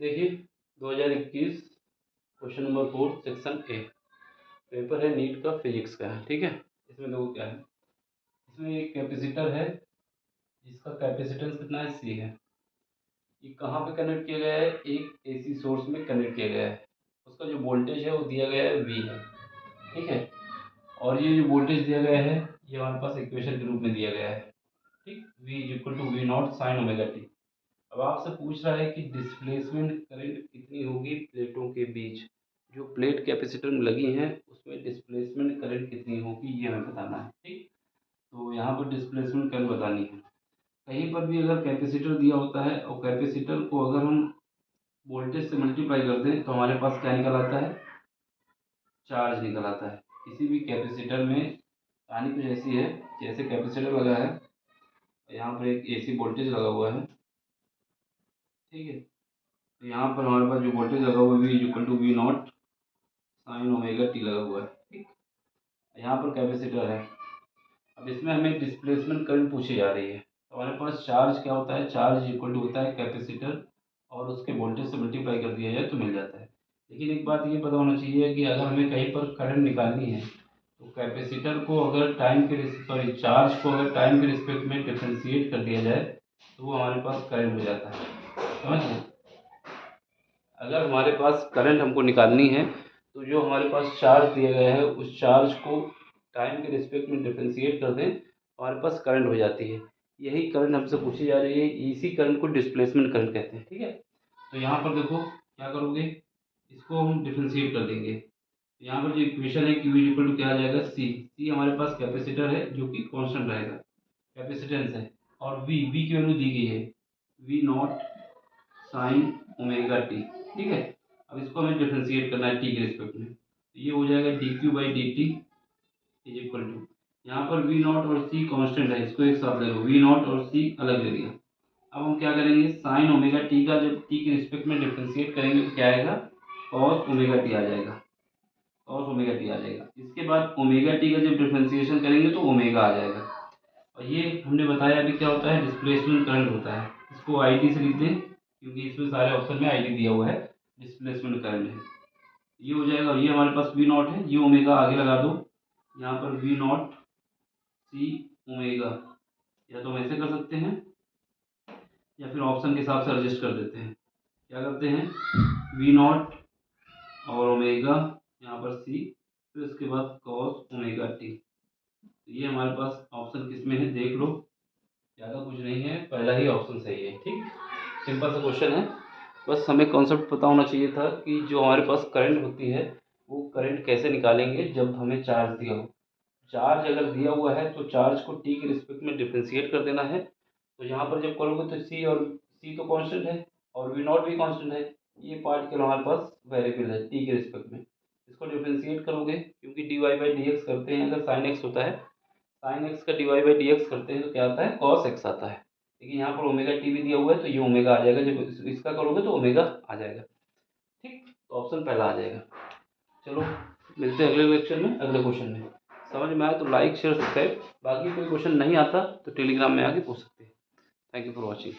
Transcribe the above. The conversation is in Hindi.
देखिए 2021 question number 4 section A paper है नीट का फिजिक्स का है। ठीक है, इसमें देखो क्या है। इसमें एक कैपेसिटर है जिसका कैपेसिटेंस कितना है, सी है। ये कहाँ पे कनेक्ट किया गया है, एक एसी सोर्स में कनेक्ट किया गया है। उसका जो वोल्टेज है वो दिया गया है वी है। ठीक है, और ये जो वोल्टेज दिया गया है ये हमारे पास इक्वेशन के रूप में दिया गया है। ठीक, v is equal to V naught sine omega T. अब आपसे पूछ रहा है कि डिस्प्लेसमेंट करंट कितनी होगी प्लेटों के बीच, जो प्लेट कैपेसिटर में लगी हैं उसमें डिस्प्लेसमेंट करंट कितनी होगी ये हमें बताना है। ठीक, तो यहाँ पर डिस्प्लेसमेंट करंट बतानी है। कहीं पर भी अगर कैपेसिटर दिया होता है और कैपेसिटर को अगर हम वोल्टेज से मल्टीप्लाई कर दें तो हमारे पास क्या निकल आता है, चार्ज निकल आता है। किसी भी कैपेसिटर में कहानी कुछ ऐसी है, जैसे कैपेसिटर लगा है, यहाँ पर एक एसी वोल्टेज लगा हुआ है। ठीक है, तो यहाँ पर हमारे पास जो वोल्टेज लगा हुआ है V is equal to V naught sine omega T लगा हुआ है। ठीक, यहाँ पर कैपेसिटर है। अब इसमें हमें डिस्प्लेसमेंट करंट पूछी जा रही है। तो हमारे पास चार्ज क्या होता है, चार्ज इक्वल टू होता है कैपेसिटर और उसके वोल्टेज से मल्टीप्लाई कर दिया जाए तो मिल जाता है। लेकिन एक बात ये पता होना चाहिए कि अगर हमें कहीं पर करंट निकालनी है तो कैपेसिटर को अगर चार्ज को अगर टाइम के रिस्पेक्ट में डिफ्रेंशिएट कर दिया जाए तो वो हमारे पास करंट हो जाता है। समझ गए, अगर हमारे पास करंट हमको निकालनी है तो जो हमारे पास चार्ज दिया गया है उस चार्ज को टाइम के रिस्पेक्ट में डिफ्रेंशिएट कर दें तो हमारे पास करंट हो जाती है। यही करंट हमसे पूछी जा रही है, इसी करंट को डिस्प्लेसमेंट करंट कहते हैं। ठीक है, तो यहाँ पर देखो क्या करोगे, इसको हम डिफ्रेंशिएट कर देंगे। यहाँ पर जो इक्वेशन है क्यू इज इक्वल टू क्या आ जाएगा, सी। सी हमारे पास कैपेसिटर है जो कि कांस्टेंट रहेगा, कैपेसिटेंस है। और वी की वैल्यू दी गई है V naught sine omega T. ठीक है, अब इसको हमें डिफ्रेंशिएट करना है टी के रिस्पेक्ट में, तो ये हो जाएगा D Q by D T is equal to, यहाँ पर वी नॉट और सी कांस्टेंट है, इसको एक साथ ले लो, वी नॉट और सी अलग ले लिया। अब हम क्या करेंगे, साइन ओमेगा टी का जब टी के रिस्पेक्ट में डिफ्रेंशिएट करेंगे तो क्या आएगा, कॉस ओमेगा टी आ जाएगा, कॉस ओमेगा टी आ जाएगा। इसके बाद ओमेगा टी का जब डिफ्रेंशिएशन करेंगे तो ओमेगा आ जाएगा। और ये हमने बताया अभी क्या होता है, डिस्प्लेसमेंट करंट होता है। इसको आई टी से लिख दें क्योंकि इसमें सारे ऑप्शन में आई टी दिया हुआ है, डिस्प्लेसमेंट करंट है। ये हो जाएगा, ये हमारे पास वी नॉट है, ये ओमेगा आगे लगा दो, यहाँ पर वी नॉट सी ओमेगा, या तो हम ऐसे कर सकते हैं या फिर ऑप्शन के हिसाब से एडजस्ट कर देते हैं। क्या करते हैं, वी नॉट और ओमेगा, यहाँ पर सी, फिर उसके बाद कॉस ओमेगा टी। तो ये हमारे पास ऑप्शन किस में है देख लो, ज़्यादा कुछ नहीं है, पहला ही ऑप्शन सही है। ठीक, सिंपल सा क्वेश्चन है। बस हमें कॉन्सेप्ट पता होना चाहिए था कि जो हमारे पास करंट होती है वो करंट कैसे निकालेंगे जब हमें चार्ज दिया हो। चार्ज अगर दिया हुआ है तो चार्ज को टी के रिस्पेक्ट में डिफ्रेंशिएट कर देना है। तो यहाँ पर जब करोगे तो सी तो कांस्टेंट है और वी नॉट भी कांस्टेंट है, ये पार्ट केवल हमारे पास वेरिएबल है टी के रिस्पेक्ट में। इसको डिफ्रेंशिएट करोगे क्योंकि D Y by D X करते हैं, अगर साइन एक्स होता है, साइन एक्स का D Y by D X करते हैं तो क्या आता है, कॉस एक्स आता है। लेकिन यहाँ पर ओमेगा टी भी दिया हुआ है तो ये ओमेगा आ जाएगा, जब इसका करोगे तो ओमेगा आ जाएगा। ठीक, तो ऑप्शन पहला आ जाएगा। चलो मिलते हैं अगले लेक्चर में, अगले क्वेश्चन में। समझ में आया तो लाइक शेयर सब्सक्राइब, बाकी कोई क्वेश्चन नहीं आता तो टेलीग्राम में आके पूछ सकते हैं। Thank you for watching.